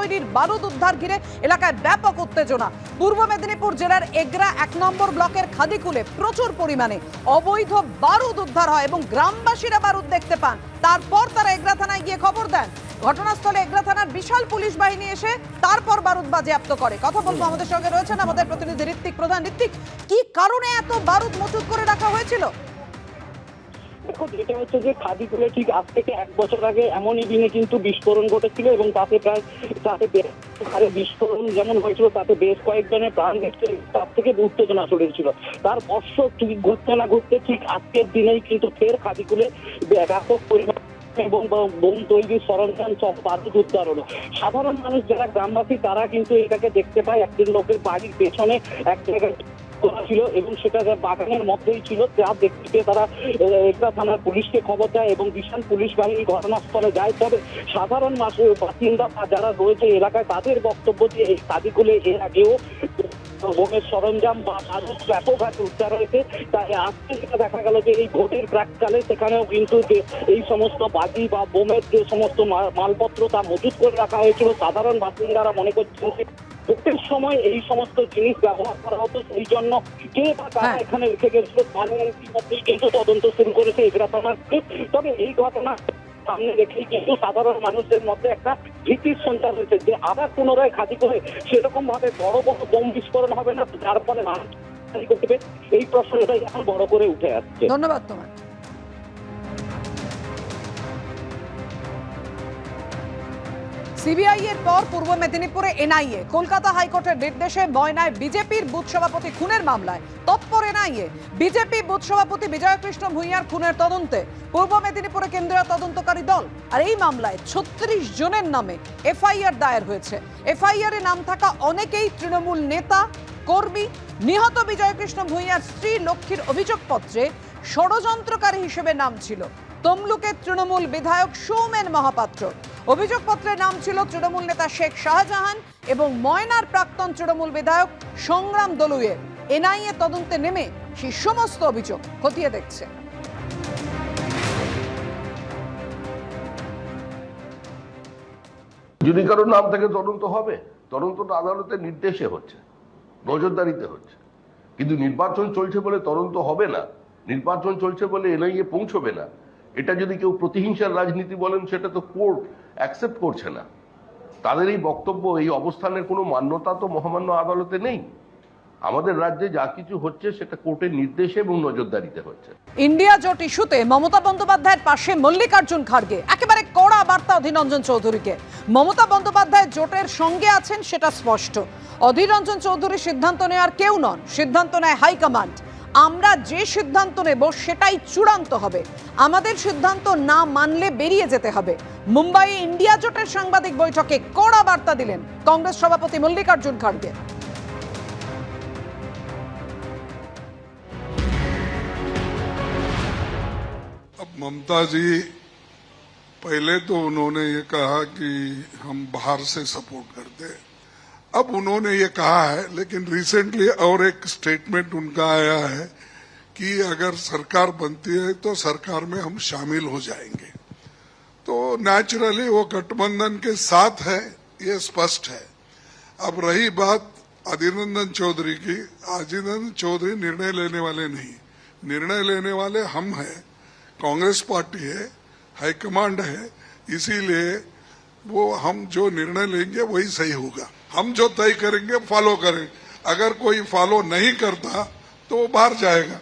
তৈরির বারুদ উদ্ধার ঘিরে এলাকায় ব্যাপক উত্তেজনা। পূর্ব মেদিনীপুর জেলার এগরা 1 নম্বর ব্লকের খাদিকুলে প্রচুর পরিমাণে অবৈধ বারুদ উদ্ধার হয় এবং গ্রামবাসীরা বারুদ দেখতে পান। তারপর তারা এগরা থানায় গিয়ে খবর দেন। ঘটনাস্থলে এগরা থানার বিশাল পুলিশ বাহিনী এসে তারপর বারুদ বাজেয়াপ্ত করে। কথা বলবো, আমাদের সঙ্গে রয়েছেন আমাদের প্রতিনিধি ঋত্বিক প্রধান। ঋত্বিক, কি কারণে এত বারুদ মজুত করে রাখা হয়েছিল? দেখো, যেটা হচ্ছে যে খাদিকুলে ঠিক আজ থেকে 1 বছর আগে এমনই দিনে কিন্তু বিস্ফোরণ ঘটেছিল এবং তাতে বিস্ফোরণ যেমন হয়েছিল তাতে বেশ কয়েকজনের প্রাণ গেছে, তার থেকে উত্তেজনা ছড়িয়েছিল। তার বর্ষ ঘটতে না ঘটতে ঠিক আজকের দিনেই কিন্তু ফের খাদিকুলে ব্যাপক পরিমাণ এবং বোম তৈরির সরঞ্জাম সব বারুদ উদ্ধার হলো। সাধারণ মানুষ যারা গ্রামবাসী তারা কিন্তু এটাকে দেখতে পায় একজন লোকের বাড়ির পেছনে এক জায়গায় ছিল এবং সেটা বাগানের মধ্যেই ছিল। যা দেখতে পেয়ে তারা এগরা থানার পুলিশকে খবর দেয় এবং বিশাল পুলিশ বাহিনী ঘটনাস্থলে যায়। তবে সাধারণ বাসিন্দা যারা রয়েছে এলাকায় তাদের বক্তব্য যে এই খাদিকুলে এর আগেও বোমের সরঞ্জাম বা বারুদ ব্যাপক হারে উদ্ধার হয়েছে। তাই আজকে যেটা দেখা গেল যে এই ভোটের প্রাককালে সেখানেও কিন্তু এই সমস্ত বাজি বা বোমের যে সমস্ত মালপত্র তা মজুত করে রাখা হয়েছিল। সাধারণ বাসিন্দারা মনে করছেন যে ভোটের সময় এই সমস্ত জিনিস ব্যবহার করা হতো, সেই জন্য কে বা কারা এখানে রেখে গেছিল তার মধ্যেই কিন্তু তদন্ত শুরু করেছে এগরা থানার। তবে এই ঘটনা সামনে রেখেই কিন্তু সাধারণ মানুষদের মধ্যে একটা ভীতির সঞ্চার হয়েছে যে আবার পুনরায় খাদিকুলে সেরকম ভাবে বড় বড় বোম বিস্ফোরণ হবে না, যার ফলে মানুষ করতে এই প্রশ্নটাই এখন বড় করে উঠে আসছে। ধন্যবাদ তোমার। সিবিআই এর পর পূর্ব মেদিনীপুরে এনআইএ। কলকাতা হাইকোর্টের নির্দেশে ময়নায় বিজেপির বুথ সভাপতি খুনের মামলায় তৎপর এনআইএ। বিজেপি বুথ সভাপতি বিজয়কৃষ্ণ ভূঁইয়ার খুনের তদন্তে পূর্ব মেদিনীপুরে কেন্দ্রীয় তদন্তকারী দল। আর এই মামলায় 36 জনের নামে এফআইআর দায়ের হয়েছে। এফআইআর এ নাম থাকা অনেকেই তৃণমূল নেতা কর্মী। নিহত বিজয়কৃষ্ণ ভূঁইয়ার স্ত্রী লক্ষ্মীর অভিযোগপত্রে ষড়যন্ত্রকারী হিসেবে নাম ছিল তমলুকের তৃণমূল বিধায়ক সৌমেন মহাপাত্র। অভিযোগপত্রের নাম ছিল তৃণমূল নেতা শেখ শাহজাহান এবং ময়নার প্রাক্তন তৃণমূল বিধায়ক সংগ্রাম দলুইয়ের। এনআইএ তদন্তে নেমে সেই সমস্ত অভিযোগ খতিয়ে দেখছে। যদি কারোর নাম থেকে তদন্ত হবে, তদন্তটা আদালতের নির্দেশে হচ্ছে, নজরদারিতে হচ্ছে। কিন্তু নির্বাচন চলছে বলে তদন্ত হবে না, নির্বাচন চলছে বলে এনআইএ পৌঁছবে না, এটা যদি কেউ প্রতিহিংসার রাজনীতি বলেন সেটা তো কোর্ট অ্যাকসেপ্ট করছে না। তাদের এই বক্তব্য, এই অবস্থানের কোনো মান্যতা তো মহামান্য আদালতে নেই। আমাদের রাজ্যে যা কিছু হচ্ছে সেটা কোর্টের নির্দেশে এবং নজরদারিতে হচ্ছে। ইন্ডিয়া জোট ইস্যুতে মমতা বন্দ্যোপাধ্যায়ের পাশে মল্লিকার্জুন খাড়গে। একেবারে কড়া বার্তা অধীর রঞ্জন চৌধুরীকে। মমতা বন্দ্যোপাধ্যায় জোটের সঙ্গে আছেন সেটা স্পষ্ট। অধীর রঞ্জন চৌধুরী সিদ্ধান্ত নেওয়ার কেউ নন, সিদ্ধান্ত নেয় হাইকমান্ড। আমরা যে সিদ্ধান্ত নেব সেটাই চূড়ান্ত হবে, আমাদের সিদ্ধান্ত না মানলে বেরিয়ে যেতে হবে। মুম্বাইয়ে ইন্ডিয়া জোটের সাংবাদিক বৈঠকে কড়া বার্তা দিলেন কংগ্রেস সভাপতি মল্লিকার্জুন খাড়গে। अब ममता जी, पहले तो उन्होंने ये कहा कि हम बाहर से सपोर्ट करते हैं, अब उन्होंने ये कहा है, लेकिन रिसेंटली और एक स्टेटमेंट उनका आया है कि अगर सरकार बनती है तो सरकार में हम शामिल हो जाएंगे। तो नेचुरली वो गठबंधन के साथ है, ये स्पष्ट है। अब रही बात अधीर रंजन चौधरी की, अधीर रंजन चौधरी निर्णय लेने वाले नहीं, निर्णय लेने वाले हम हैं। कांग्रेस पार्टी है, हाईकमांड है, इसीलिए वो हम जो निर्णय लेंगे वही सही होगा। हम जो तय करेंगे फॉलो करें, अगर कोई फॉलो नहीं करता तो वो बाहर जाएगा।